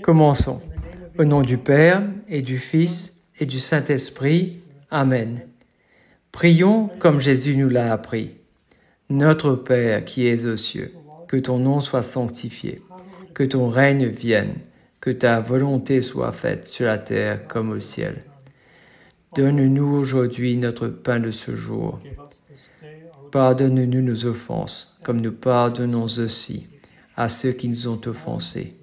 Commençons. Au nom du Père, et du Fils, et du Saint-Esprit. Amen. Prions comme Jésus nous l'a appris. Notre Père qui es aux cieux, que ton nom soit sanctifié, que ton règne vienne, que ta volonté soit faite sur la terre comme au ciel. Donne-nous aujourd'hui notre pain de ce jour. Pardonne-nous nos offenses, comme nous pardonnons aussi à ceux qui nous ont offensés.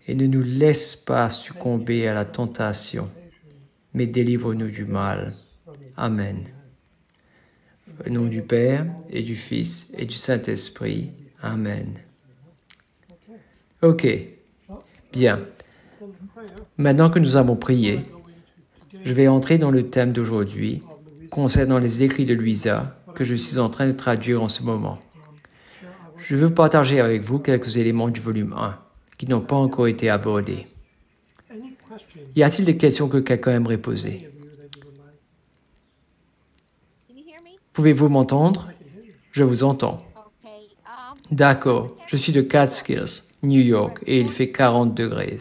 Et ne nous laisse pas succomber à la tentation, mais délivre-nous du mal. Amen. Au nom du Père, et du Fils, et du Saint-Esprit. Amen. Ok, bien. Maintenant que nous avons prié, je vais entrer dans le thème d'aujourd'hui, concernant les écrits de Louisa, que je suis en train de traduire en ce moment. Je veux partager avec vous quelques éléments du volume 1, qui n'ont pas encore été abordés. Y a-t-il des questions que quelqu'un aimerait poser? Pouvez-vous m'entendre? Je vous entends. D'accord, je suis de Catskills, New York, et il fait 40 degrés.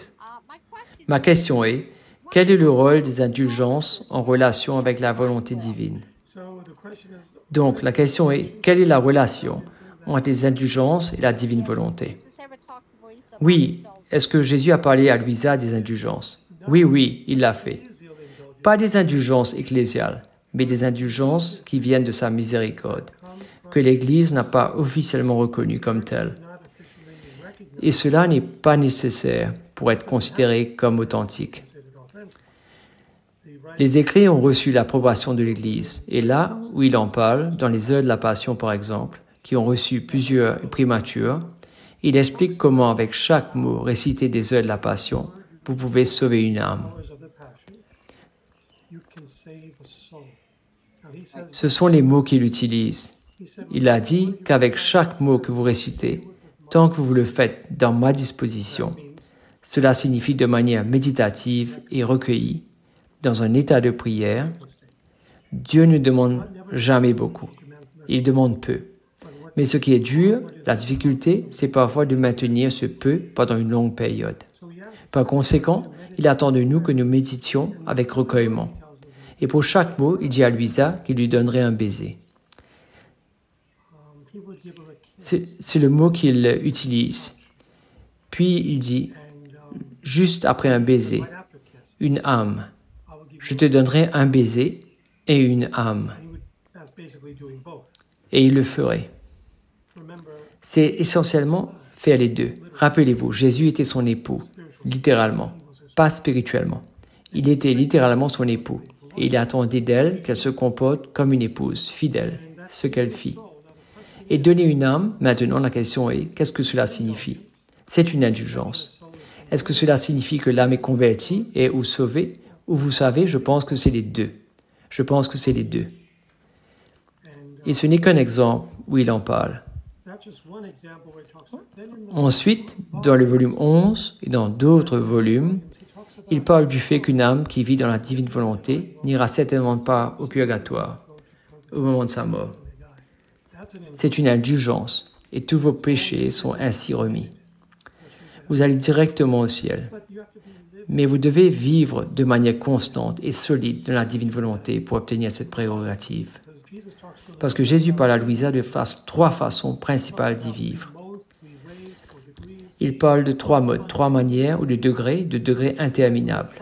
Ma question est, quel est le rôle des indulgences en relation avec la volonté divine? Donc, la question est, quelle est la relation entre les indulgences et la divine volonté? Oui, est-ce que Jésus a parlé à Louisa des indulgences? Oui, il l'a fait. Pas des indulgences ecclésiales, mais des indulgences qui viennent de sa miséricorde, que l'Église n'a pas officiellement reconnues comme telles. Et cela n'est pas nécessaire pour être considéré comme authentique. Les écrits ont reçu l'approbation de l'Église, et là où il en parle, dans les heures de la Passion par exemple, qui ont reçu plusieurs primatures, il explique comment avec chaque mot récité des heures de la Passion, vous pouvez sauver une âme. Ce sont les mots qu'il utilise. Il a dit qu'avec chaque mot que vous récitez, tant que vous le faites dans ma disposition, cela signifie de manière méditative et recueillie, dans un état de prière, Dieu ne demande jamais beaucoup. Il demande peu. Mais ce qui est dur, la difficulté, c'est parfois de maintenir ce peu pendant une longue période. Par conséquent, il attend de nous que nous méditions avec recueillement. Et pour chaque mot, il dit à Louisa qu'il lui donnerait un baiser. C'est le mot qu'il utilise. Puis il dit, juste après un baiser, une âme. Je te donnerai un baiser et une âme. Et il le ferait. C'est essentiellement faire les deux. Rappelez-vous, Jésus était son époux, littéralement, pas spirituellement. Il était littéralement son époux. Et il attendait d'elle qu'elle se comporte comme une épouse, fidèle, ce qu'elle fit. Et donner une âme, maintenant la question est, qu'est-ce que cela signifie? C'est une indulgence. Est-ce que cela signifie que l'âme est convertie et ou sauvée? Ou vous savez, je pense que c'est les deux. Je pense que c'est les deux. Et ce n'est qu'un exemple où il en parle. Ensuite, dans le volume 11 et dans d'autres volumes, il parle du fait qu'une âme qui vit dans la divine volonté n'ira certainement pas au purgatoire au moment de sa mort. C'est une indulgence et tous vos péchés sont ainsi remis. Vous allez directement au ciel. Mais vous devez vivre de manière constante et solide dans la divine volonté pour obtenir cette prérogative. Parce que Jésus parle à Louisa de trois façons principales d'y vivre. Il parle de trois modes, trois manières ou de degrés interminables.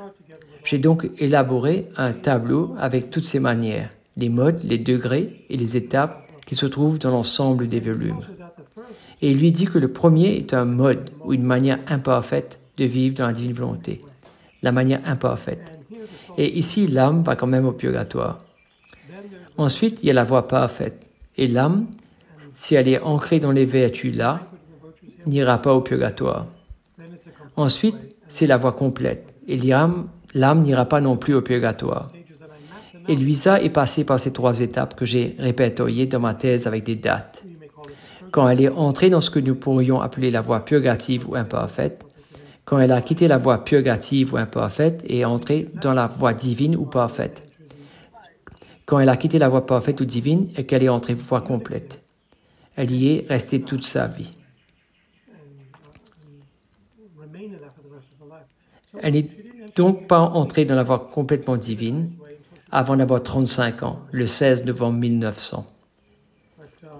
J'ai donc élaboré un tableau avec toutes ces manières, les modes, les degrés et les étapes qui se trouvent dans l'ensemble des volumes. Et il lui dit que le premier est un mode ou une manière imparfaite de vivre dans la divine volonté. La manière imparfaite. Et ici, l'âme va quand même au purgatoire. Ensuite, il y a la voie parfaite. Et l'âme, si elle est ancrée dans les vertus là, n'ira pas au purgatoire. Ensuite, c'est la voie complète. Et l'âme n'ira pas non plus au purgatoire. Et Louisa est passée par ces trois étapes que j'ai répertoriées dans ma thèse avec des dates. Quand elle est entrée dans ce que nous pourrions appeler la voie purgative ou imparfaite, quand elle a quitté la voie purgative ou imparfaite et est entrée dans la voie divine ou parfaite. Quand elle a quitté la voie parfaite ou divine et qu'elle est entrée dans la voie complète. Elle y est restée toute sa vie. Elle n'est donc pas entrée dans la voie complètement divine avant d'avoir 35 ans, le 16 novembre 1900.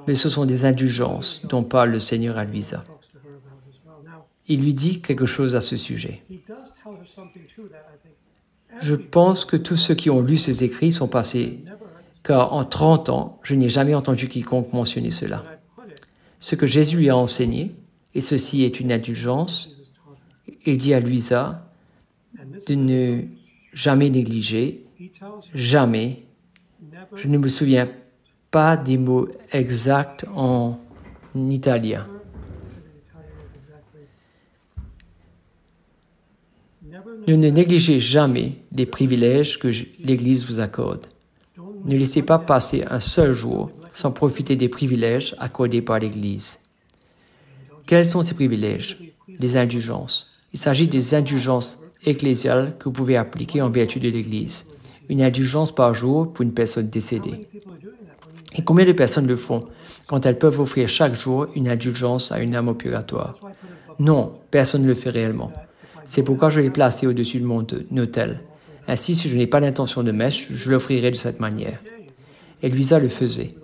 Mais ce sont des indulgences dont parle le Seigneur à Louisa. Il lui dit quelque chose à ce sujet. Je pense que tous ceux qui ont lu ces écrits sont passés, car en 30 ans, je n'ai jamais entendu quiconque mentionner cela. Ce que Jésus lui a enseigné, et ceci est une indulgence, il dit à Louisa de ne jamais négliger, jamais. Je ne me souviens pas des mots exacts en italien. Ne négligez jamais les privilèges que l'Église vous accorde. Ne laissez pas passer un seul jour sans profiter des privilèges accordés par l'Église. Quels sont ces privilèges? Les indulgences. Il s'agit des indulgences ecclésiales que vous pouvez appliquer en vertu de l'Église. Une indulgence par jour pour une personne décédée. Et combien de personnes le font quand elles peuvent offrir chaque jour une indulgence à une âme au purgatoire? Non, personne ne le fait réellement. C'est pourquoi je l'ai placé au-dessus de mon autel. Ainsi, si je n'ai pas l'intention de mèche, je l'offrirai de cette manière. Et Louisa le faisait.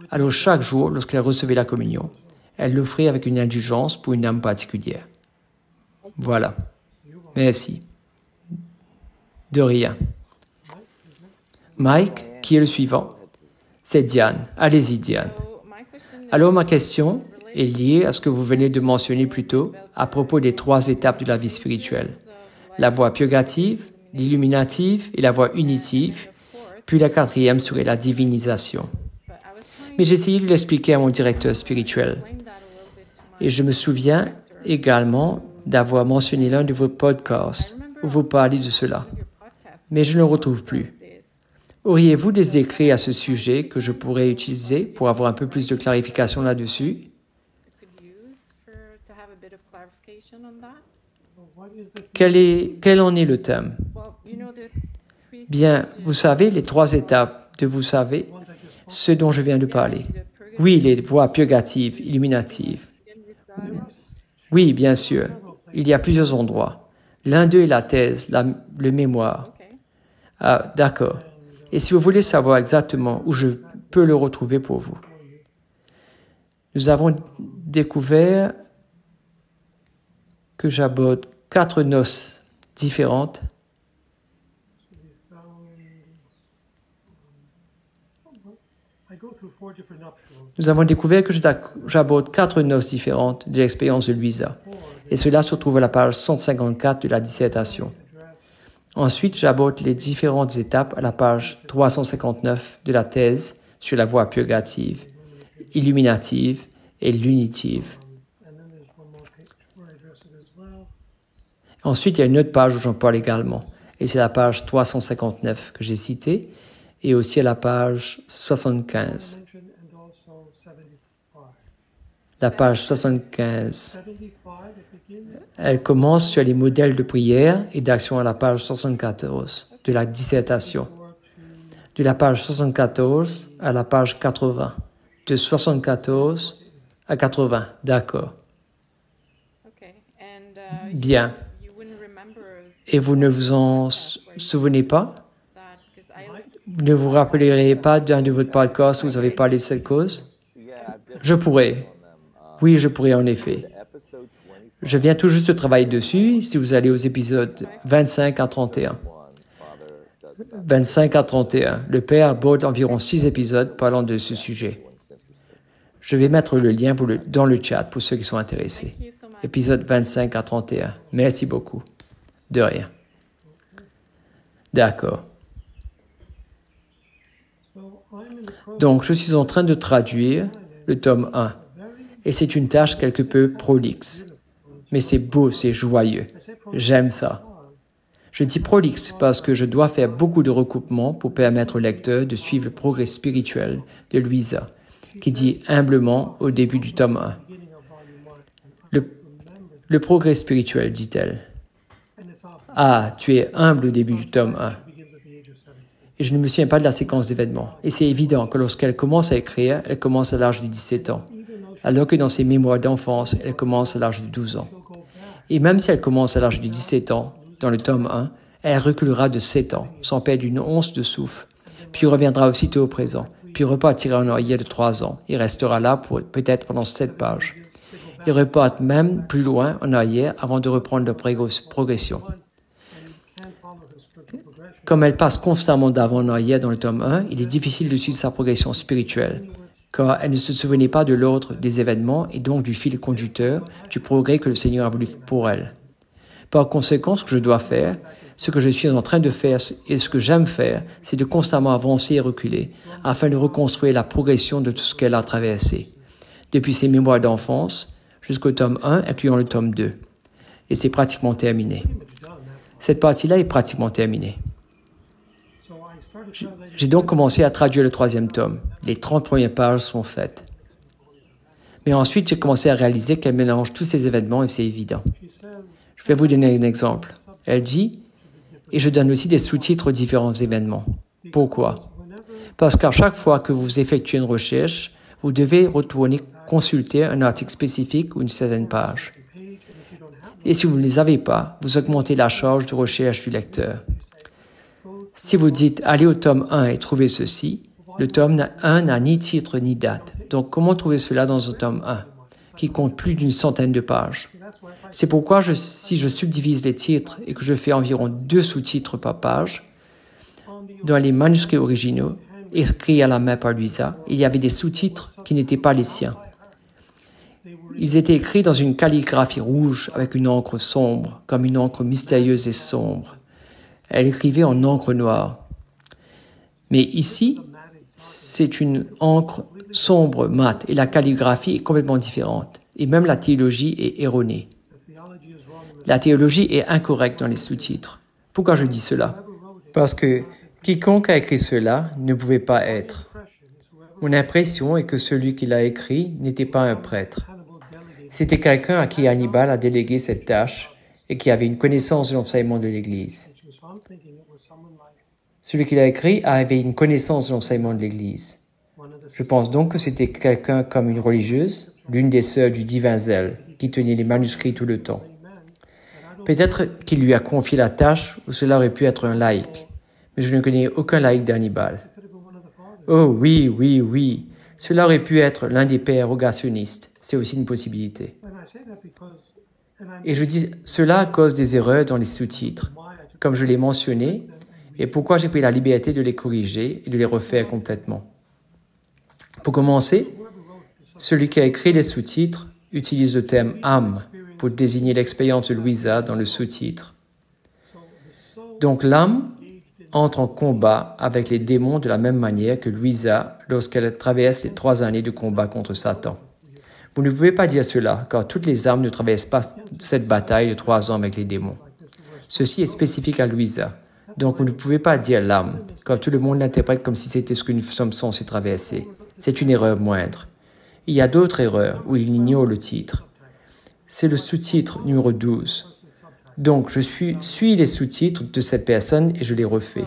Alors chaque jour, lorsqu'elle recevait la communion, elle l'offrait avec une indulgence pour une âme particulière. Voilà. Merci. De rien. Mike, qui est le suivant? C'est Diane. Allez-y, Diane. Alors, ma question est liée à ce que vous venez de mentionner plus tôt à propos des 3 étapes de la vie spirituelle. La voie purgative, l'illuminative et la voie unitive, puis la 4e serait la divinisation. Mais j'ai essayé de l'expliquer à mon directeur spirituel. Et je me souviens également d'avoir mentionné l'un de vos podcasts où vous parlez de cela. Mais je ne le retrouve plus. Auriez-vous des écrits à ce sujet que je pourrais utiliser pour avoir un peu plus de clarification là-dessus? Quel en est le thème? Bien, vous savez, les 3 étapes de vous savez, ce dont je viens de parler. Oui, les voies purgatives, illuminatives. Oui, bien sûr. Il y a plusieurs endroits. L'un d'eux est la thèse, le mémoire. Ah, d'accord. Et si vous voulez savoir exactement où je peux le retrouver pour vous, nous avons découvert que j'aborde 4 noces différentes. Nous avons découvert que j'aborde 4 noces différentes de l'expérience de Louisa, et cela se trouve à la page 154 de la dissertation. Ensuite, j'aborde les différentes étapes à la page 359 de la thèse sur la voie purgative, illuminative et l'unitive. Ensuite, il y a une autre page où j'en parle également, et c'est la page 359 que j'ai citée, et aussi à la page 75. La page 75, elle commence sur les modèles de prière et d'action à la page 74 de la dissertation. De la page 74 à la page 80. De 74 à 80, d'accord. Bien. Et vous ne vous en souvenez pas? Vous ne vous rappellerez pas d'un de votre podcast où vous avez parlé de cette cause? Je pourrais. Oui, je pourrais en effet. Je viens tout juste de travailler dessus, si vous allez aux épisodes 25 à 31. 25 à 31. Le Père aborde environ 6 épisodes parlant de ce sujet. Je vais mettre le lien dans le chat pour ceux qui sont intéressés. Épisode 25 à 31. Merci beaucoup. De rien. D'accord. Donc, je suis en train de traduire le tome 1. Et c'est une tâche quelque peu prolixe. Mais c'est beau, c'est joyeux. J'aime ça. Je dis prolixe parce que je dois faire beaucoup de recoupements pour permettre au lecteur de suivre le progrès spirituel de Louisa, qui dit humblement au début du tome 1. Le progrès spirituel, dit-elle. Ah, tu es humble au début du tome 1. Et je ne me souviens pas de la séquence d'événements. Et c'est évident que lorsqu'elle commence à écrire, elle commence à l'âge de 17 ans, alors que dans ses mémoires d'enfance, elle commence à l'âge de 12 ans. Et même si elle commence à l'âge de 17 ans, dans le tome 1, elle reculera de 7 ans, sans perdre une once de souffle, puis reviendra aussitôt au présent, puis repartira en arrière de 3 ans, et restera là peut-être pendant 7 pages. Ils repartent même plus loin en arrière avant de reprendre leur progression. Comme elle passe constamment d'avant en arrière dans le tome 1, il est difficile de suivre sa progression spirituelle, car elle ne se souvenait pas de l'ordre des événements et donc du fil conducteur du progrès que le Seigneur a voulu pour elle. Par conséquent, ce que je dois faire, ce que je suis en train de faire et ce que j'aime faire, c'est de constamment avancer et reculer, afin de reconstruire la progression de tout ce qu'elle a traversé, depuis ses mémoires d'enfance jusqu'au tome 1, incluant le tome 2. Et c'est pratiquement terminé. Cette partie-là est pratiquement terminée. J'ai donc commencé à traduire le 3e tome. Les 30 premières pages sont faites. Mais ensuite, j'ai commencé à réaliser qu'elle mélange tous ces événements et c'est évident. Je vais vous donner un exemple. Elle dit, et je donne aussi des sous-titres aux différents événements. Pourquoi? Parce qu'à chaque fois que vous effectuez une recherche, vous devez retourner consulter un article spécifique ou une certaine page. Et si vous ne les avez pas, vous augmentez la charge de recherche du lecteur. Si vous dites « Allez au tome 1 et trouvez ceci », le tome 1 n'a ni titre ni date. Donc, comment trouver cela dans un tome 1, qui compte plus d'une centaine de pages? C'est pourquoi si je subdivise les titres et que je fais environ 2 sous-titres par page, dans les manuscrits originaux, écrits à la main par Louisa, il y avait des sous-titres qui n'étaient pas les siens. Ils étaient écrits dans une calligraphie rouge avec une encre sombre, comme une encre mystérieuse et sombre. Elle écrivait en encre noire. Mais ici, c'est une encre sombre, mate, et la calligraphie est complètement différente. Et même la théologie est erronée. La théologie est incorrecte dans les sous-titres. Pourquoi je dis cela? Parce que quiconque a écrit cela ne pouvait pas être. Mon impression est que celui qui l'a écrit n'était pas un prêtre. C'était quelqu'un à qui Hannibal a délégué cette tâche et qui avait une connaissance de l'enseignement de l'Église. Celui qui l'a écrit avait une connaissance de l'enseignement de l'Église. Je pense donc que c'était quelqu'un comme une religieuse, l'une des sœurs du divin zèle, qui tenait les manuscrits tout le temps. Peut-être qu'il lui a confié la tâche ou cela aurait pu être un laïc, mais je ne connais aucun laïc d'Hannibal. Oh oui, oui, oui, cela aurait pu être l'un des pères rogationnistes, c'est aussi une possibilité. Et je dis cela à cause des erreurs dans les sous-titres, comme je l'ai mentionné, et pourquoi j'ai pris la liberté de les corriger et de les refaire complètement. Pour commencer, celui qui a écrit les sous-titres utilise le terme « âme » pour désigner l'expérience de Louisa dans le sous-titre. Donc l'âme entre en combat avec les démons de la même manière que Louisa lorsqu'elle traverse les 3 années de combat contre Satan. Vous ne pouvez pas dire cela, car toutes les âmes ne traversent pas cette bataille de 3 ans avec les démons. Ceci est spécifique à Louisa. Donc, vous ne pouvez pas dire l'âme, car tout le monde l'interprète comme si c'était ce que nous sommes censés traverser. C'est une erreur moindre. Il y a d'autres erreurs où il ignore le titre. C'est le sous-titre numéro 12. Donc, je suis les sous-titres de cette personne et je les refais.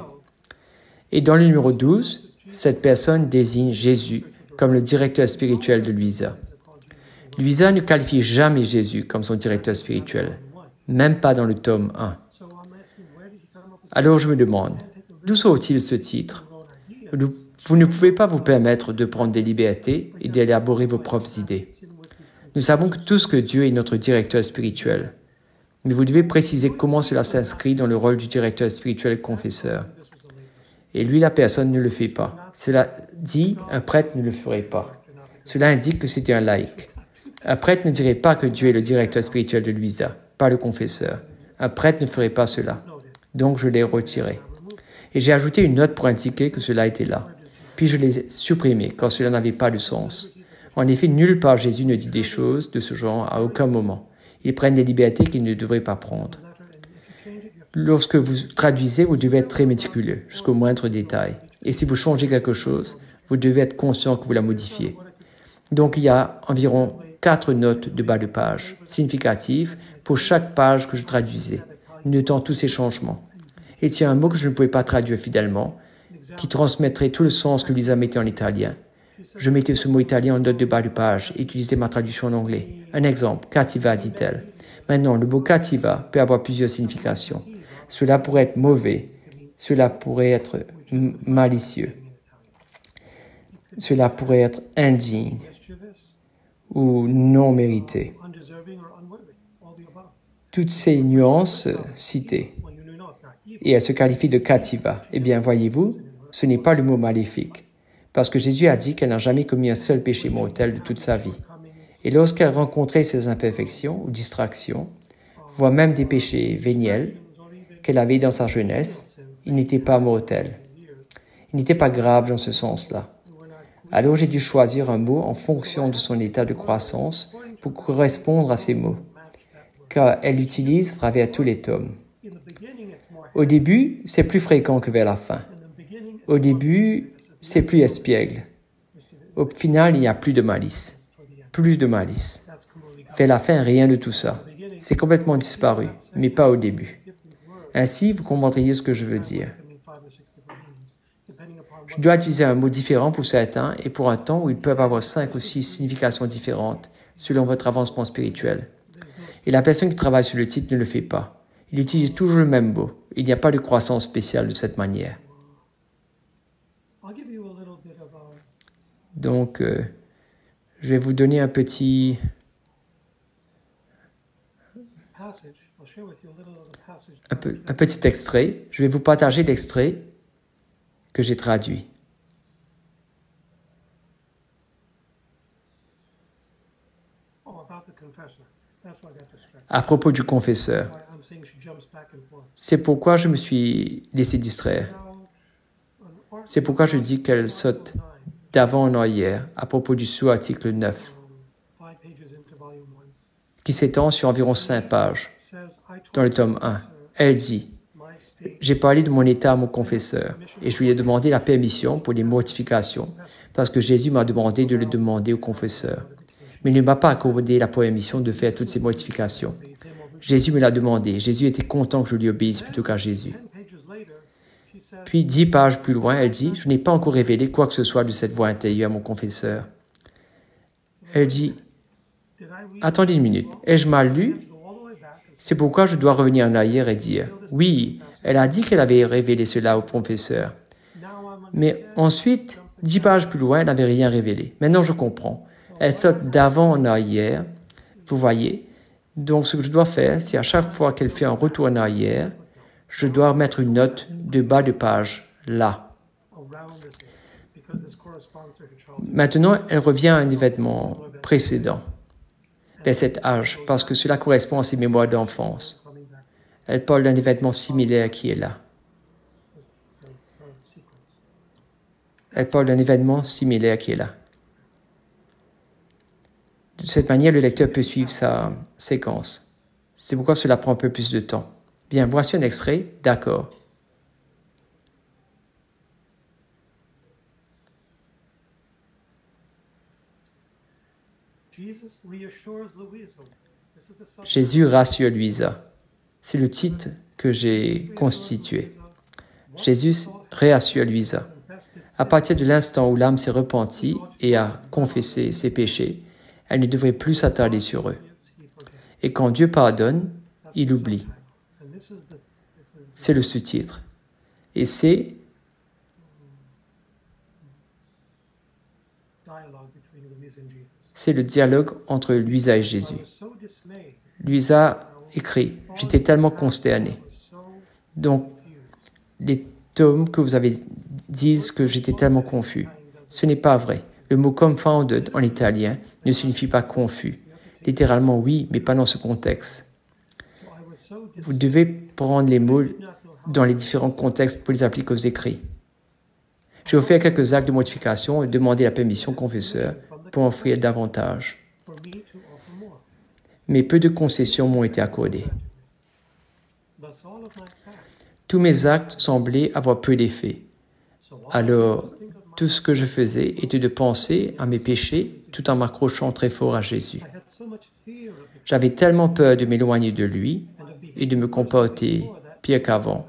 Et dans le numéro 12, cette personne désigne Jésus comme le directeur spirituel de Louisa. Louisa ne qualifie jamais Jésus comme son directeur spirituel, même pas dans le tome 1. Alors je me demande, d'où sort-il ce titre? Vous ne pouvez pas vous permettre de prendre des libertés et d'élaborer vos propres idées. Nous savons tous que Dieu est notre directeur spirituel, mais vous devez préciser comment cela s'inscrit dans le rôle du directeur spirituel confesseur. Et lui, la personne ne le fait pas. Cela dit, un prêtre ne le ferait pas. Cela indique que c'était un laïc. Un prêtre ne dirait pas que Dieu est le directeur spirituel de Louisa, pas le confesseur. Un prêtre ne ferait pas cela. Donc, je l'ai retiré. Et j'ai ajouté une note pour indiquer que cela était là. Puis, je l'ai supprimé, car cela n'avait pas de sens. En effet, nulle part Jésus ne dit des choses de ce genre à aucun moment. Ils prennent des libertés qu'ils ne devraient pas prendre. Lorsque vous traduisez, vous devez être très méticuleux, jusqu'au moindre détail. Et si vous changez quelque chose, vous devez être conscient que vous la modifiez. Donc, il y a environ 4 notes de bas de page, significatives, pour chaque page que je traduisais, notant tous ces changements. Et s'il y a un mot que je ne pouvais pas traduire fidèlement, qui transmettrait tout le sens que Lisa mettait en italien, je mettais ce mot italien en note de bas de page et utilisais ma traduction en anglais. Un exemple, cattiva, dit-elle. Maintenant, le mot cattiva peut avoir plusieurs significations. Cela pourrait être mauvais. Cela pourrait être malicieux. Cela pourrait être indigne ou non mérité. Toutes ces nuances citées. Et elle se qualifie de Kativa. Eh bien, voyez-vous, ce n'est pas le mot maléfique. Parce que Jésus a dit qu'elle n'a jamais commis un seul péché mortel de toute sa vie. Et lorsqu'elle rencontrait ces imperfections ou distractions, voire même des péchés véniels qu'elle avait dans sa jeunesse, ils n'étaient pas mortels. Ils n'étaient pas graves dans ce sens-là. Alors j'ai dû choisir un mot en fonction de son état de croissance pour correspondre à ces mots, car elle l'utilise à travers tous les tomes. Au début, c'est plus fréquent que vers la fin. Au début, c'est plus espiègle. Au final, il n'y a plus de malice. Plus de malice. Vers la fin, rien de tout ça. C'est complètement disparu, mais pas au début. Ainsi, vous comprendriez ce que je veux dire. Je dois utiliser un mot différent pour certains et pour un temps où ils peuvent avoir 5 ou 6 significations différentes selon votre avancement spirituel. Et la personne qui travaille sur le titre ne le fait pas. Il utilise toujours le même mot. Il n'y a pas de croissance spéciale de cette manière. Donc, je vais vous donner un petit extrait. Je vais vous partager l'extrait que j'ai traduit. À propos du confesseur. C'est pourquoi je me suis laissé distraire. C'est pourquoi je dis qu'elle saute d'avant en arrière à propos du sous-article 9, qui s'étend sur environ 5 pages dans le tome 1. Elle dit: j'ai parlé de mon état à mon confesseur et je lui ai demandé la permission pour les mortifications parce que Jésus m'a demandé de le demander au confesseur. Mais il ne m'a pas accordé la permission de faire toutes ces mortifications. Jésus me l'a demandé. Jésus était content que je lui obéisse plutôt qu'à Jésus. Puis 10 pages plus loin, elle dit: je n'ai pas encore révélé quoi que ce soit de cette voix intérieure à mon confesseur. Elle dit: attendez une minute, ai-je mal lu? C'est pourquoi je dois revenir en arrière et dire: oui, elle a dit qu'elle avait révélé cela au confesseur. Mais ensuite, 10 pages plus loin, elle n'avait rien révélé. Maintenant, je comprends. Elle saute d'avant en arrière. Vous voyez? Donc, ce que je dois faire, c'est à chaque fois qu'elle fait un retour en arrière, je dois mettre une note de bas de page, là. Maintenant, elle revient à un événement précédent, vers cet âge, parce que cela correspond à ses mémoires d'enfance. Elle parle d'un événement similaire qui est là. Elle parle d'un événement similaire qui est là. De cette manière, le lecteur peut suivre sa séquence. C'est pourquoi cela prend un peu plus de temps. Bien, voici un extrait. D'accord. Jésus rassure Louisa. C'est le titre que j'ai constitué. Jésus réassure Louisa. À partir de l'instant où l'âme s'est repentie et a confessé ses péchés, elle ne devrait plus s'attarder sur eux. Et quand Dieu pardonne, il oublie. C'est le sous-titre. Et c'est le dialogue entre Louisa et Jésus. Louisa écrit: j'étais tellement consterné. Donc, les tomes que vous avez disent que j'étais tellement confus. Ce n'est pas vrai. Le mot confounded en italien ne signifie pas confus. Littéralement, oui, mais pas dans ce contexte. Vous devez prendre les mots dans les différents contextes pour les appliquer aux écrits. J'ai offert quelques actes de mortification et demandé la permission au confesseur pour offrir davantage. Mais peu de concessions m'ont été accordées. Tous mes actes semblaient avoir peu d'effet. Alors, tout ce que je faisais était de penser à mes péchés tout en m'accrochant très fort à Jésus. J'avais tellement peur de m'éloigner de lui et de me comporter pire qu'avant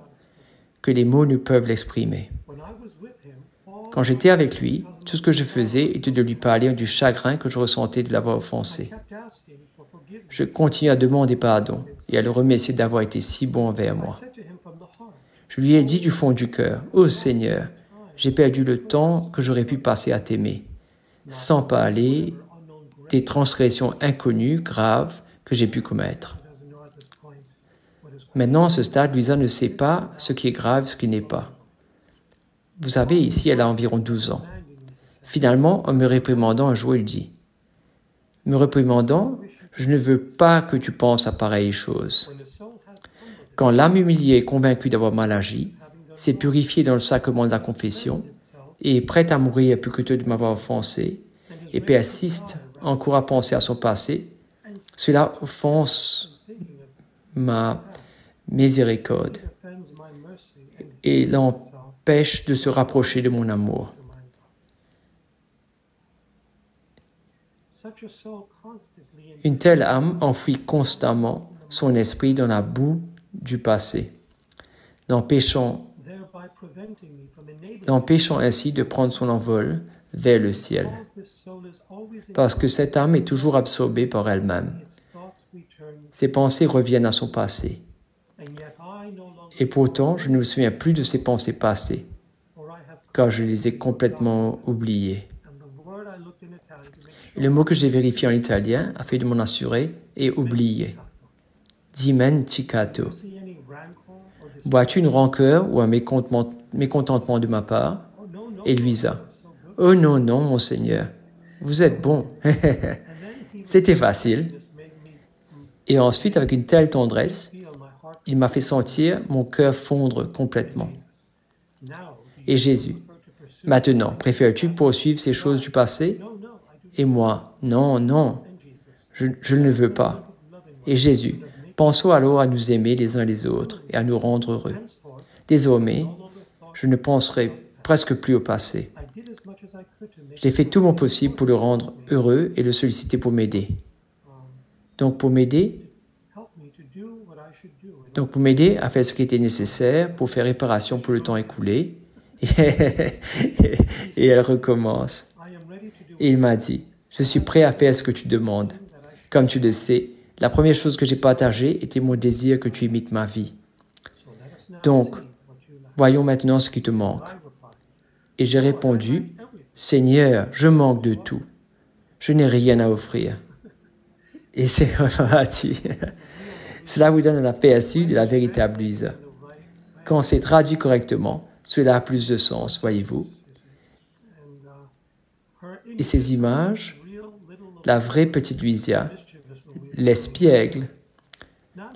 que les mots ne peuvent l'exprimer. Quand j'étais avec lui, tout ce que je faisais était de lui parler du chagrin que je ressentais de l'avoir offensé. Je continuais à demander pardon et à le remercier d'avoir été si bon envers moi. Je lui ai dit du fond du cœur, « Ô Seigneur, j'ai perdu le temps que j'aurais pu passer à t'aimer, sans parler des transgressions inconnues, graves, que j'ai pu commettre. » Maintenant, à ce stade, Luisa ne sait pas ce qui est grave, ce qui n'est pas. Vous savez, ici, elle a environ 12 ans. Finalement, en me réprimandant un jour, il dit, « Me réprimandant, je ne veux pas que tu penses à pareille chose. » Quand l'âme humiliée est convaincue d'avoir mal agi, s'est purifiée dans le sacrement de la confession et est prête à mourir plus que de m'avoir offensé et persiste encore à penser à son passé, cela offense ma miséricorde et l'empêche de se rapprocher de mon amour. Une telle âme enfouit constamment son esprit dans la boue du passé, l'empêchant ainsi de prendre son envol vers le ciel, parce que cette âme est toujours absorbée par elle-même. Ses pensées reviennent à son passé. Et pourtant, je ne me souviens plus de ces pensées passées, car je les ai complètement oubliées. Et le mot que j'ai vérifié en italien, afin de m'en assurer, est oublié. Dimenticato. Vois-tu une rancœur ou un mécontentement de ma part? Et Luisa. Oh non, non, mon Seigneur, vous êtes bon. C'était facile. Et ensuite, avec une telle tendresse, il m'a fait sentir mon cœur fondre complètement. Et Jésus. Maintenant, préfères-tu poursuivre ces choses du passé? Et moi, non, non, je ne veux pas. Et Jésus, pensons alors à nous aimer les uns les autres et à nous rendre heureux. Désormais, je ne penserai presque plus au passé. J'ai fait tout mon possible pour le rendre heureux et le solliciter pour m'aider. Donc pour m'aider à faire ce qui était nécessaire pour faire réparation pour le temps écoulé. Et elle recommence. Et il m'a dit, je suis prêt à faire ce que tu demandes. Comme tu le sais, la première chose que j'ai partagée était mon désir que tu imites ma vie. Donc, voyons maintenant ce qui te manque. Et j'ai répondu, Seigneur, je manque de tout. Je n'ai rien à offrir. Et c'est reparti. Cela vous donne un aperçu de la véritable Luisa. Quand c'est traduit correctement, cela a plus de sens, voyez-vous. Et ces images, la vraie petite Luisa, l'espiègle,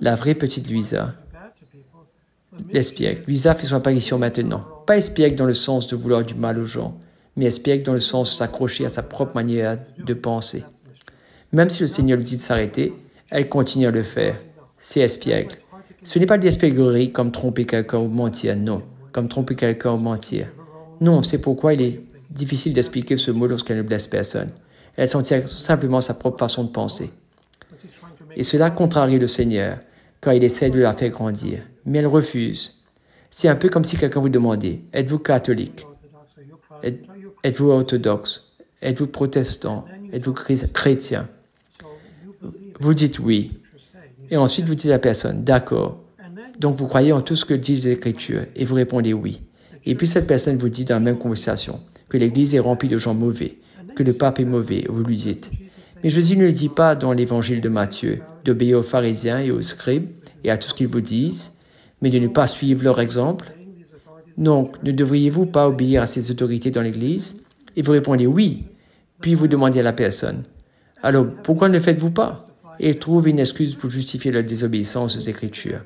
la vraie petite Luisa, l'espiègle. Luisa fait son apparition maintenant. Pas espiègle dans le sens de vouloir du mal aux gens, mais espiègle dans le sens de s'accrocher à sa propre manière de penser. Même si le Seigneur lui dit de s'arrêter, elle continue à le faire. C'est espiègle. Ce n'est pas de l'espièglerie comme tromper quelqu'un ou mentir, non. Comme tromper quelqu'un ou mentir. Non, c'est pourquoi il est difficile d'expliquer ce mot lorsqu'elle ne blesse personne. Elle s'en tient simplement à sa propre façon de penser. Et cela contrarie le Seigneur quand il essaie de la faire grandir. Mais elle refuse. C'est un peu comme si quelqu'un vous demandait, êtes-vous catholique? Êtes-vous orthodoxe? Êtes-vous protestant? Êtes-vous chrétien? Vous dites oui. Et ensuite vous dites à la personne, d'accord. Donc vous croyez en tout ce que disent les Écritures et vous répondez oui. Et puis cette personne vous dit dans la même conversation que l'Église est remplie de gens mauvais, que le pape est mauvais, vous lui dites. Mais Jésus ne le dit pas dans l'Évangile de Matthieu, d'obéir aux pharisiens et aux scribes et à tout ce qu'ils vous disent, mais de ne pas suivre leur exemple. Donc, ne devriez-vous pas obéir à ces autorités dans l'Église? Et vous répondez oui. Puis vous demandez à la personne, alors pourquoi ne le faites-vous pas? Et ils trouvent une excuse pour justifier leur désobéissance aux Écritures.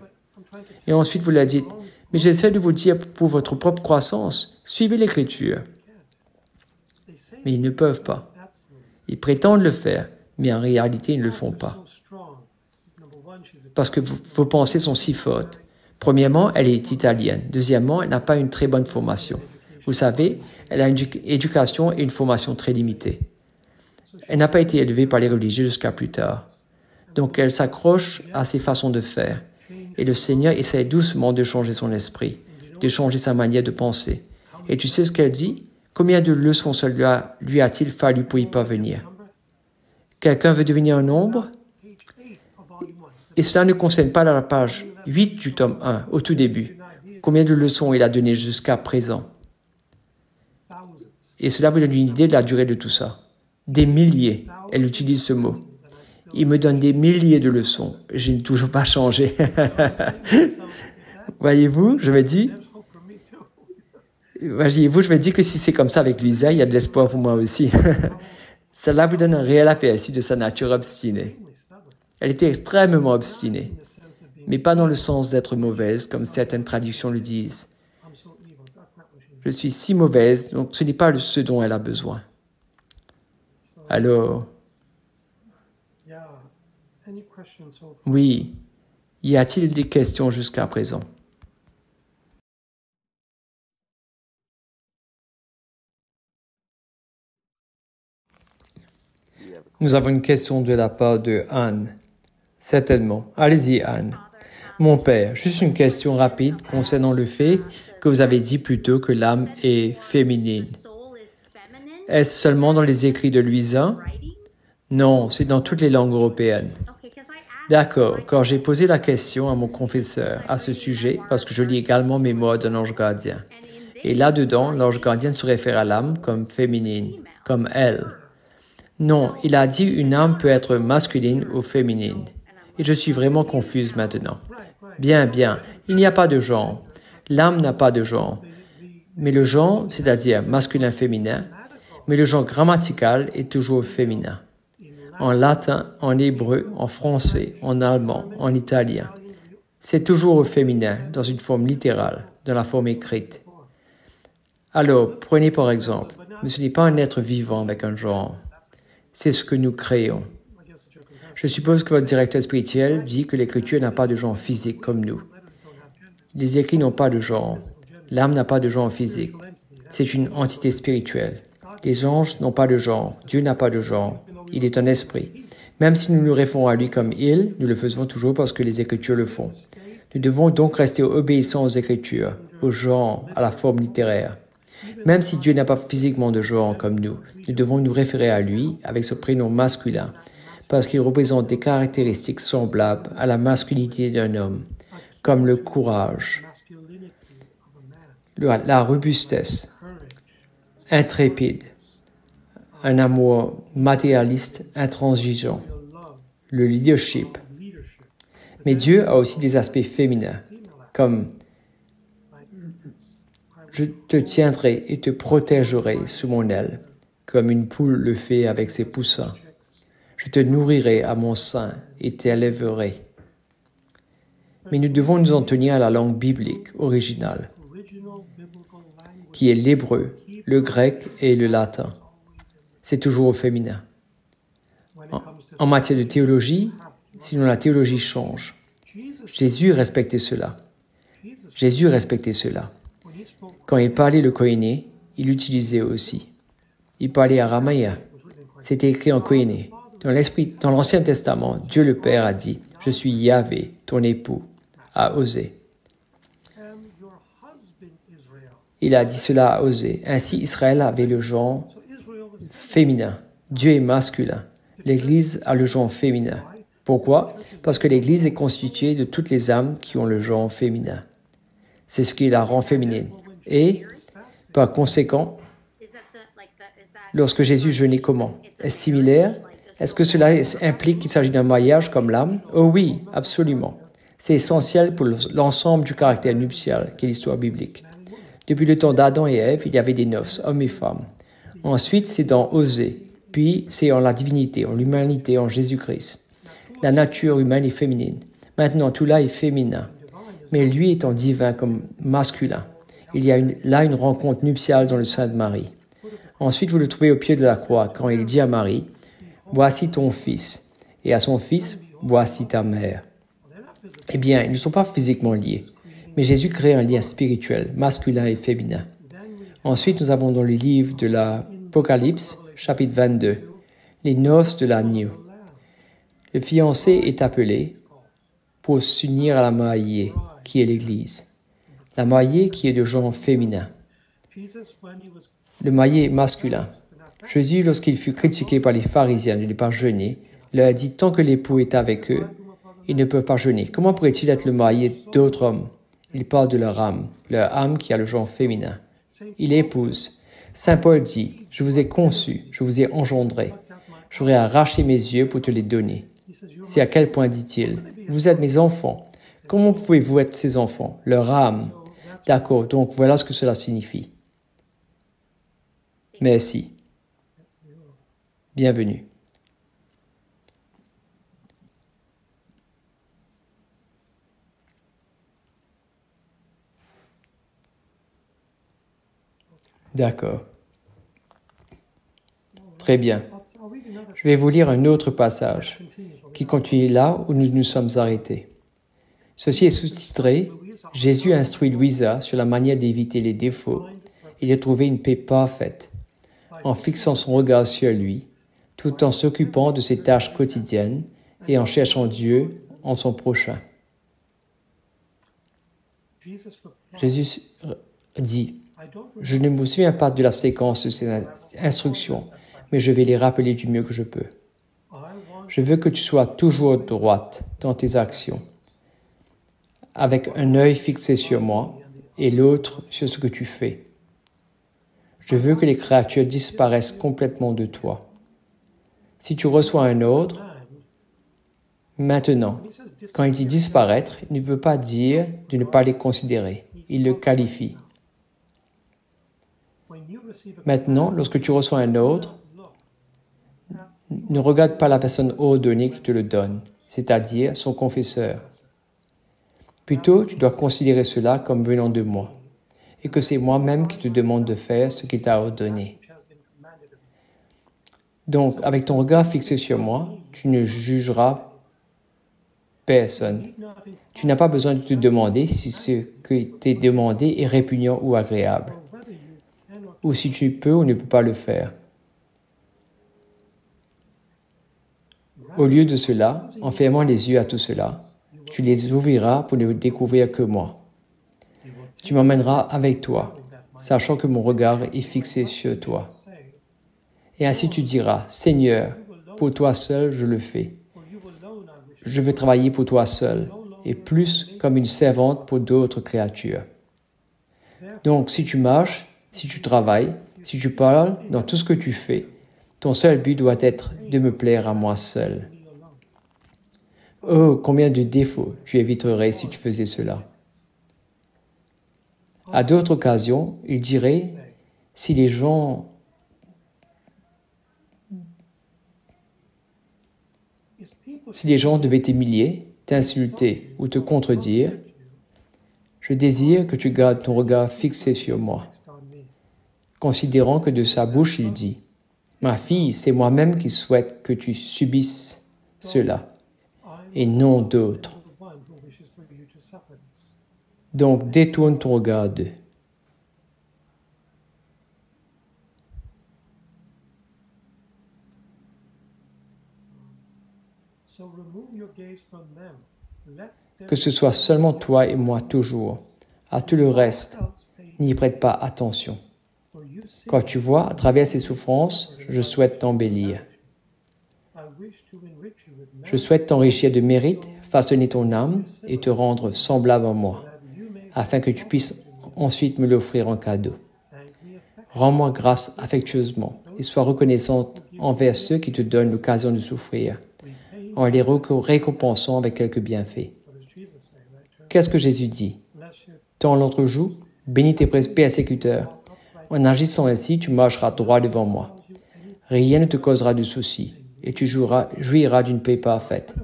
Et ensuite vous leur dites, mais j'essaie de vous dire pour votre propre croissance, suivez l'Écriture. Mais ils ne peuvent pas. Ils prétendent le faire, mais en réalité, ils ne le font pas. Parce que vos pensées sont si fortes. Premièrement, elle est italienne. Deuxièmement, elle n'a pas une très bonne formation. Vous savez, elle a une éducation et une formation très limitée. Elle n'a pas été élevée par les religieux jusqu'à plus tard. Donc, elle s'accroche à ses façons de faire. Et le Seigneur essaie doucement de changer son esprit, de changer sa manière de penser. Et tu sais ce qu'elle dit? Combien de leçons cela lui a-t-il fallu pour y parvenir? Quelqu'un veut devenir un nombre? Et cela ne concerne pas la page 8 du tome 1, au tout début. Combien de leçons il a données jusqu'à présent? Et cela vous donne une idée de la durée de tout ça. Des milliers. Elle utilise ce mot. Il me donne des milliers de leçons. Je n'ai toujours pas changé. Voyez-vous, je me dis que si c'est comme ça avec Lisa, il y a de l'espoir pour moi aussi. Cela vous donne un réel aperçu de sa nature obstinée. Elle était extrêmement obstinée, mais pas dans le sens d'être mauvaise, comme certaines traductions le disent. Je suis si mauvaise, donc ce n'est pas ce dont elle a besoin. Alors, oui, y a-t-il des questions jusqu'à présent? Nous avons une question de la part de Anne. Certainement. Allez-y, Anne. Mon père, juste une question rapide concernant le fait que vous avez dit plus tôt que l'âme est féminine. Est-ce seulement dans les écrits de Luisa? Non, c'est dans toutes les langues européennes. D'accord, quand j'ai posé la question à mon confesseur à ce sujet, parce que je lis également Mémoires d'un ange gardien. Et là-dedans, l'ange gardien se réfère à l'âme comme féminine, comme elle. Non, il a dit une âme peut être masculine ou féminine. Et je suis vraiment confuse maintenant. Bien, il n'y a pas de genre. L'âme n'a pas de genre. Mais le genre, c'est-à-dire masculin-féminin, mais le genre grammatical est toujours féminin. En latin, en hébreu, en français, en allemand, en italien. C'est toujours au féminin, dans une forme littérale, dans la forme écrite. Alors, prenez par exemple, mais ce n'est pas un être vivant avec un genre. C'est ce que nous créons. Je suppose que votre directeur spirituel dit que l'écriture n'a pas de genre physique comme nous. Les écrits n'ont pas de genre. L'âme n'a pas de genre physique. C'est une entité spirituelle. Les anges n'ont pas de genre. Dieu n'a pas de genre. Il est un esprit. Même si nous nous référons à lui comme il, nous le faisons toujours parce que les Écritures le font. Nous devons donc rester obéissants aux Écritures, au genre, à la forme littéraire. Même si Dieu n'a pas physiquement de genre comme nous devons nous référer à lui avec ce prénom masculin, parce qu'il représente des caractéristiques semblables à la masculinité d'un homme, comme le courage, la robustesse, intrépide, un amour matérialiste intransigeant, le leadership. Mais Dieu a aussi des aspects féminins, comme « Je te tiendrai et te protégerai sous mon aile, comme une poule le fait avec ses poussins. Je te nourrirai à mon sein et t'élèverai. » Mais nous devons nous en tenir à la langue biblique originale, qui est l'hébreu, le grec et le latin. C'est toujours au féminin. En matière de théologie, sinon la théologie change. Jésus respectait cela. Quand il parlait le koiné, il l'utilisait aussi. Il parlait araméen. C'était écrit en koiné. Dans l'Ancien Testament, Dieu le Père a dit « Je suis Yahvé, ton époux », à Osée. Il a dit cela à Osée. Ainsi, Israël avait le genre féminin. Dieu est masculin. L'Église a le genre féminin. Pourquoi? Parce que l'Église est constituée de toutes les âmes qui ont le genre féminin. C'est ce qui la rend féminine. Et, par conséquent, lorsque Jésus jeûnait comment? Est-ce similaire? Est-ce que cela implique qu'il s'agit d'un mariage comme l'âme? Oh oui, absolument. C'est essentiel pour l'ensemble du caractère nuptial qu'est l'histoire biblique. Depuis le temps d'Adam et Ève, il y avait des noces, hommes et femmes. Ensuite, c'est dans Osée. Puis, c'est en la divinité, en l'humanité, en Jésus-Christ. La nature humaine est féminine. Maintenant, tout là est féminin. Mais lui étant divin comme masculin. Il y a là une rencontre nuptiale dans le sein de Marie. Ensuite, vous le trouvez au pied de la croix, quand il dit à Marie, « Voici ton fils », et à son fils, « Voici ta mère ». Eh bien, ils ne sont pas physiquement liés. Mais Jésus crée un lien spirituel, masculin et féminin. Ensuite, nous avons dans le livre de l'Apocalypse, chapitre 22, les noces de l'agneau. Le fiancé est appelé pour s'unir à la mariée, qui est l'Église. La mariée qui est de genre féminin. Le marié est masculin. Jésus, lorsqu'il fut critiqué par les pharisiens de ne pas jeûner, leur a dit, tant que l'époux est avec eux, ils ne peuvent pas jeûner. Comment pourrait-il être le marié d'autres hommes? Il parle de leur âme qui a le genre féminin. Il épouse. Saint Paul dit, « Je vous ai conçu, je vous ai engendré. J'aurais arraché mes yeux pour te les donner. » C'est à quel point dit-il, « Vous êtes mes enfants. Comment pouvez-vous être ces enfants? Leur âme. » D'accord, donc voilà ce que cela signifie. Merci. Bienvenue. D'accord. Très bien. Je vais vous lire un autre passage qui continue là où nous nous sommes arrêtés. Ceci est sous-titré « Jésus instruit Louisa sur la manière d'éviter les défauts et de trouver une paix parfaite en fixant son regard sur lui, tout en s'occupant de ses tâches quotidiennes et en cherchant Dieu en son prochain. » Jésus dit, « Je ne me souviens pas de la séquence de ces instructions, mais je vais les rappeler du mieux que je peux. Je veux que tu sois toujours droite dans tes actions, avec un œil fixé sur moi et l'autre sur ce que tu fais. Je veux que les créatures disparaissent complètement de toi. Si tu reçois un ordre, maintenant, quand il dit disparaître, il ne veut pas dire de ne pas les considérer, il le qualifie. Maintenant, lorsque tu reçois un ordre, ne regarde pas la personne ordonnée qui te le donne, c'est-à-dire son confesseur. Plutôt, tu dois considérer cela comme venant de moi, et que c'est moi-même qui te demande de faire ce qu'il t'a ordonné. Donc, avec ton regard fixé sur moi, tu ne jugeras personne. Tu n'as pas besoin de te demander si ce que t'est demandé est répugnant ou agréable, ou si tu peux ou ne peux pas le faire. Au lieu de cela, en fermant les yeux à tout cela, tu les ouvriras pour ne découvrir que moi. Tu m'emmèneras avec toi, sachant que mon regard est fixé sur toi. Et ainsi tu diras, « Seigneur, pour toi seul je le fais. Je veux travailler pour toi seul, et plus comme une servante pour d'autres créatures. » Donc, si tu marches, si tu travailles, si tu parles, dans tout ce que tu fais, ton seul but doit être de me plaire à moi seul. Oh, combien de défauts tu éviterais si tu faisais cela. À d'autres occasions, il dirait, si les gens devaient t'humilier, t'insulter ou te contredire, je désire que tu gardes ton regard fixé sur moi, considérant que de sa bouche il dit, « Ma fille, c'est moi-même qui souhaite que tu subisses cela, et non d'autres. » Donc, détourne ton regard d'eux. Que ce soit seulement toi et moi toujours. À tout le reste, n'y prête pas attention. Quand tu vois, à travers ces souffrances, je souhaite t'embellir. Je souhaite t'enrichir de mérite, façonner ton âme et te rendre semblable à moi, afin que tu puisses ensuite me l'offrir en cadeau. Rends-moi grâce affectueusement et sois reconnaissante envers ceux qui te donnent l'occasion de souffrir, en les récompensant avec quelques bienfaits. Qu'est-ce que Jésus dit? Tends l'autre joue, bénis tes persécuteurs. En agissant ainsi, tu marcheras droit devant moi. Rien ne te causera de soucis, et tu jouiras d'une paix parfaite.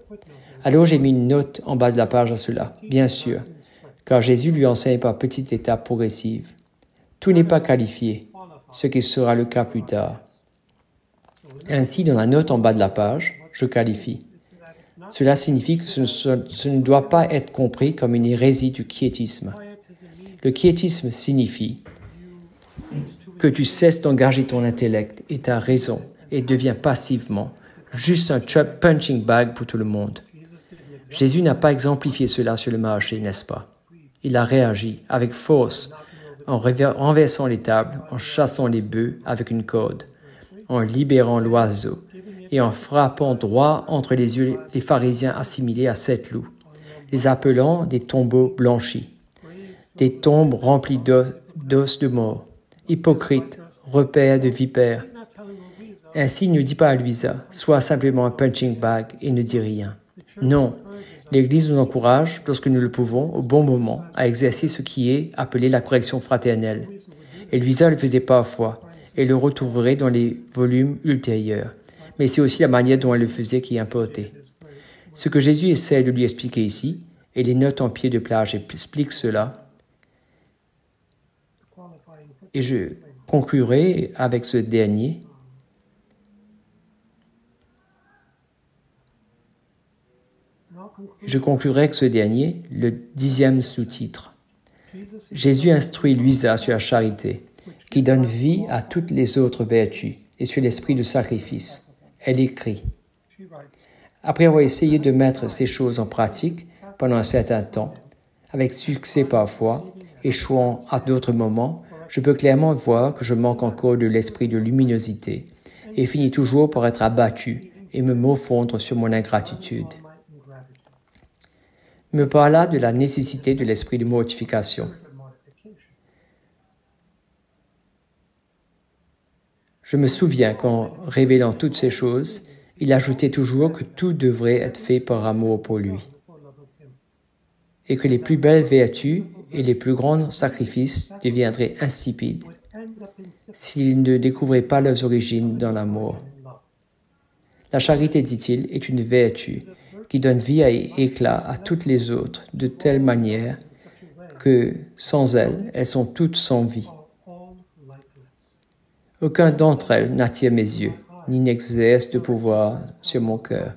Alors j'ai mis une note en bas de la page à cela, bien sûr, car Jésus lui enseigne par petites étapes progressives. Tout n'est pas qualifié, ce qui sera le cas plus tard. Ainsi, dans la note en bas de la page, je qualifie. Cela signifie que ce ne doit pas être compris comme une hérésie du quiétisme. Le quiétisme signifie que tu cesses d'engager ton intellect et ta raison et deviens passivement juste un punching bag pour tout le monde. Jésus n'a pas exemplifié cela sur le marché, n'est-ce pas? Il a réagi avec force en renversant les tables, en chassant les bœufs avec une corde, en libérant l'oiseau et en frappant droit entre les yeux les pharisiens assimilés à 7 loups, les appelant des tombeaux blanchis. des tombes remplies d'os de mort. Hypocrite, repère de vipères. Ainsi, ne dis pas à Louisa, sois simplement un punching bag et ne dis rien. Non, l'Église nous encourage, lorsque nous le pouvons, au bon moment, à exercer ce qui est appelé la correction fraternelle. Et Louisa le faisait parfois, et le retrouverait dans les volumes ultérieurs. Mais c'est aussi la manière dont elle le faisait qui importait. Ce que Jésus essaie de lui expliquer ici, et les notes en pied de plage expliquent cela, et je conclurai avec ce dernier. Je conclurai avec ce dernier, le 10e sous-titre. Jésus instruit Louisa sur la charité, qui donne vie à toutes les autres vertus, et sur l'esprit de sacrifice. Elle écrit, « Après avoir essayé de mettre ces choses en pratique pendant un certain temps, avec succès parfois, échouant à d'autres moments, je peux clairement voir que je manque encore de l'esprit de luminosité, et finis toujours par être abattu et me morfondre sur mon ingratitude. » Me parla de la nécessité de l'esprit de mortification. Je me souviens qu'en révélant toutes ces choses, il ajoutait toujours que tout devrait être fait par amour pour lui, et que les plus belles vertus et les plus grands sacrifices deviendraient insipides s'ils ne découvraient pas leurs origines dans l'amour. La charité, dit-il, est une vertu qui donne vie et éclat à toutes les autres de telle manière que, sans elles, elles sont toutes sans vie. Aucun d'entre elles n'attire mes yeux, ni n'exerce de pouvoir sur mon cœur.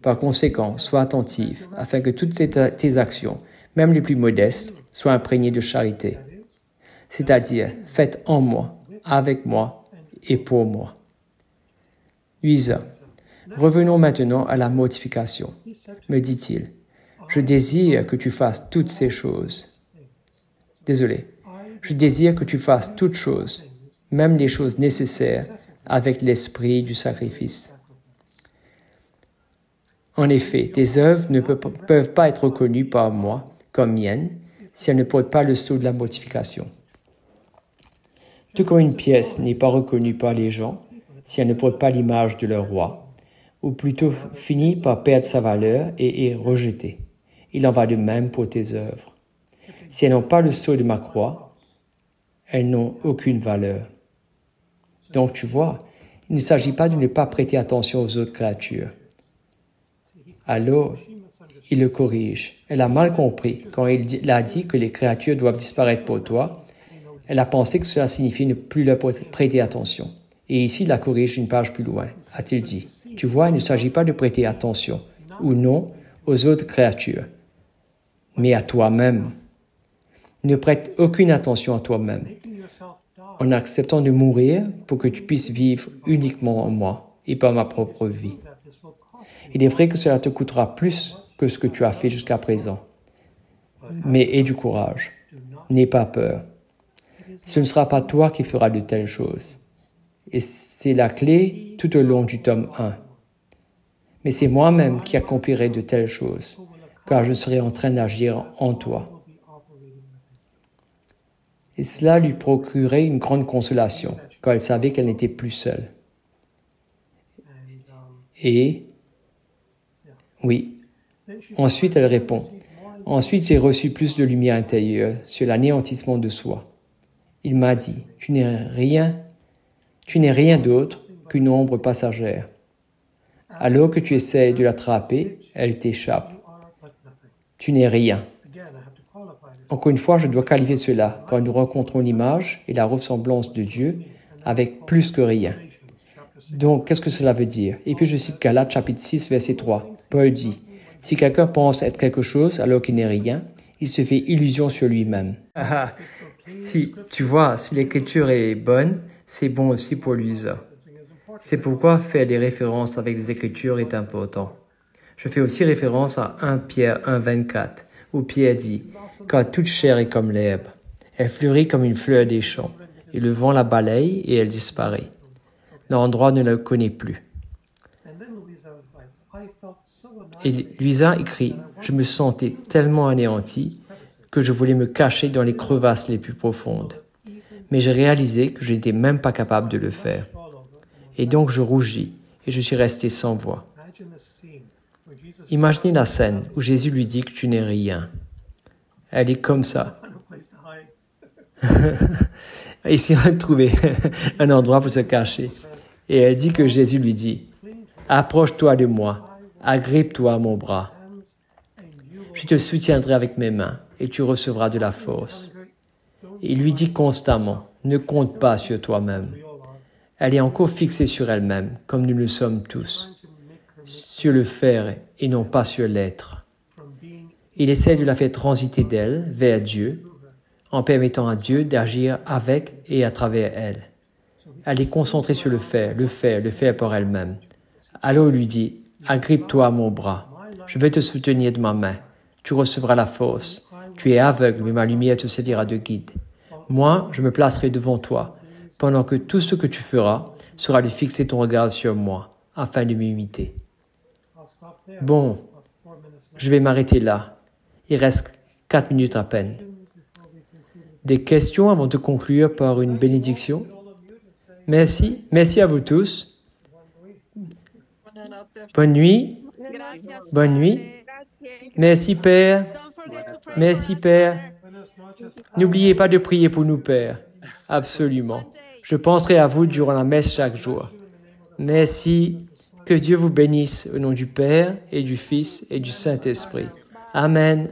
Par conséquent, sois attentive, afin que toutes tes actions, même les plus modestes, soient imprégnées de charité, c'est-à-dire faites en moi, avec moi et pour moi. Louisa, revenons maintenant à la mortification, me dit-il. Je désire que tu fasses toutes ces choses. Désolé. Je désire que tu fasses toutes choses, même les choses nécessaires, avec l'esprit du sacrifice. En effet, tes œuvres ne peuvent pas être reconnues par moi comme miennes si elles ne portent pas le sceau de la mortification. Tout comme une pièce n'est pas reconnue par les gens si elle ne porte pas l'image de leur roi, ou plutôt finit par perdre sa valeur et est rejetée. Il en va de même pour tes œuvres. Si elles n'ont pas le sceau de ma croix, elles n'ont aucune valeur. Donc tu vois, il ne s'agit pas de ne pas prêter attention aux autres créatures. Alors, il le corrige. Elle a mal compris. Quand il a dit que les créatures doivent disparaître pour toi, elle a pensé que cela signifiait ne plus leur prêter attention. Et ici, il la corrige une page plus loin, a-t-il dit. Tu vois, il ne s'agit pas de prêter attention, ou non, aux autres créatures, mais à toi-même. Ne prête aucune attention à toi-même, en acceptant de mourir pour que tu puisses vivre uniquement en moi et par ma propre vie. Il est vrai que cela te coûtera plus que ce que tu as fait jusqu'à présent. Mais aie du courage. N'aie pas peur. Ce ne sera pas toi qui feras de telles choses. Et c'est la clé tout au long du tome 1. Mais c'est moi-même qui accomplirai de telles choses, car je serai en train d'agir en toi. Et cela lui procurait une grande consolation, car elle savait qu'elle n'était plus seule. Et, oui, ensuite elle répond, « Ensuite j'ai reçu plus de lumière intérieure sur l'anéantissement de soi. Il m'a dit, tu n'es rien d'autre qu'une ombre passagère. Alors que tu essaies de l'attraper, elle t'échappe. Tu n'es rien. » Encore une fois, je dois qualifier cela, car nous rencontrons l'image et la ressemblance de Dieu avec plus que rien. Donc, qu'est-ce que cela veut dire? Et puis je cite Galates chapitre 6, verset 3. Paul dit, « Si quelqu'un pense être quelque chose alors qu'il n'est rien, il se fait illusion sur lui-même. » Si, tu vois, si l'écriture est bonne, c'est bon aussi pour Louisa. C'est pourquoi faire des références avec les Écritures est important. Je fais aussi référence à 1 Pierre 1, 24, où Pierre dit « Car toute chair est comme l'herbe. Elle fleurit comme une fleur des champs, et le vent la balaye et elle disparaît. L'endroit ne la connaît plus. » Et Louisa écrit « Je me sentais tellement anéanti que je voulais me cacher dans les crevasses les plus profondes. Mais j'ai réalisé que je n'étais même pas capable de le faire. Et donc je rougis et je suis resté sans voix. Imaginez la scène où Jésus lui dit que tu n'es rien. Elle est comme ça. Ici, on a trouvé un endroit pour se cacher. Et elle dit que Jésus lui dit, « Approche-toi de moi, agrippe-toi à mon bras. Je te soutiendrai avec mes mains et tu recevras de la force. » Il lui dit constamment, « Ne compte pas sur toi-même. » Elle est encore fixée sur elle-même, comme nous le sommes tous, sur le faire et non pas sur l'être. Il essaie de la faire transiter d'elle vers Dieu, en permettant à Dieu d'agir avec et à travers elle. Elle est concentrée sur le faire par elle-même. Alors il lui dit, « Agrippe-toi à mon bras, je vais te soutenir de ma main, tu recevras la force. Tu es aveugle, mais ma lumière te servira de guide. Moi, je me placerai devant toi, pendant que tout ce que tu feras sera de fixer ton regard sur moi, afin de m'imiter. » Bon, je vais m'arrêter là. Il reste 4 minutes à peine. Des questions avant de conclure par une bénédiction? Merci. Merci à vous tous. Bonne nuit. Bonne nuit. Merci, Père. Merci, Père. N'oubliez pas de prier pour nous, Père. Absolument. Je penserai à vous durant la messe chaque jour. Merci. Que Dieu vous bénisse au nom du Père et du Fils et du Saint-Esprit. Amen.